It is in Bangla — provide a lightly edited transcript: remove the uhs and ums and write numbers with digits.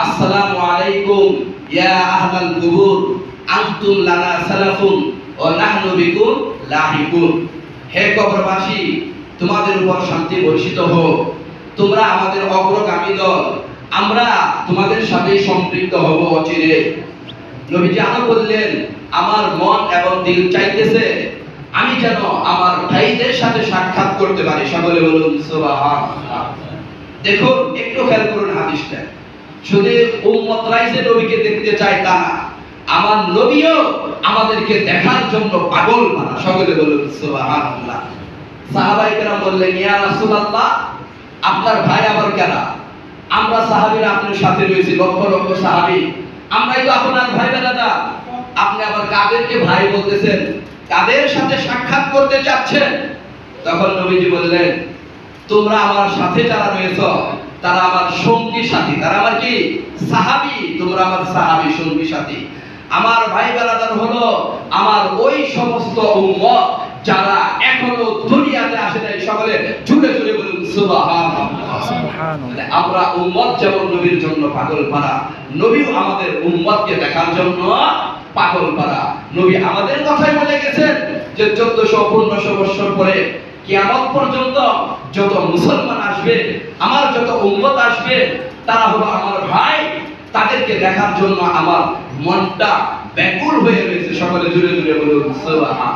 আসসালামু আলাইকুম ইয়া আহলাল কুবুর আনতুম লানা সালাফুন ওয়া নাহনু বিকুম লাহিকুন। হে কবরবাসী, তোমাদের উপর শান্তি বর্ষিত হোক, তোমরা আমাদের অগ্রগামী দল, আমরা তোমাদের সাথে সম্পৃক্ত হব অচিরে। নবীজি আরো বললেন, আমার মন এবং দিল চাইতেছে আমি যেন আমার ভাইদের সাথে সাক্ষাৎ করতে পারি। সকলে বলুন সুবহানাল্লাহ। দেখুন, একটু খেয়াল করুন হাদিসটা। শুধু উম্মতরাই যে নবীকে দেখতে চায় তা না, আমার নবীও আমাদেরকে দেখার জন্য পাগল পারা। সকলে বলুন সুবহানাল্লাহ। সাহাবায়ে কেরাম বললেন, ইয়া রাসূলুল্লাহ, আপনার ভাই আবার কারা? আমরা সাহাবীরা আপনার সাথে রয়েছি, লক্ষ লক্ষ সাহাবী, আমরাই তো আপনার ভাই বেরাদা। আপনি আবার কাদেরকে ভাই বলতেছেন? কাদের সাথে সাক্ষাৎ করতে চাচ্ছেন? তখন নবীজি বললেন, তোমরা আমার সাথে যারা রয়েছে তারা আমার সঙ্গী সাথী, তারা আমার কি? সাহাবী। তোমরা আমার সাহাবী, সঙ্গী সাথী। আমার ভাই বেরাদার হলো আমার ওই সমস্ত উম্মত যারা এখনো দুনিয়াতে আসে নাই। সকলে জুড়ে জুড়ে বলুন সুবহানাল্লাহ। সুবহানাল্লাহ। আমরা উম্মত যেমন নবীর জন্য পাগল পারা, নবীও আমাদের উম্মতকে দেখার জন্য পাগল পারা। নবী আমাদের কথাই বলে গেছেন যে 1400-1500 বছর পরে কিয়ামত পর্যন্ত যত মুসলমান আসবে, আমার যত উম্মত আসবে, তারা হলো আমার ভাই, তাদেরকে দেখার জন্য আমার মনটা ব্যাকুল হয়ে রয়েছে। সকলে জুড়ে জুড়ে বলুন সুবহানাল্লাহ।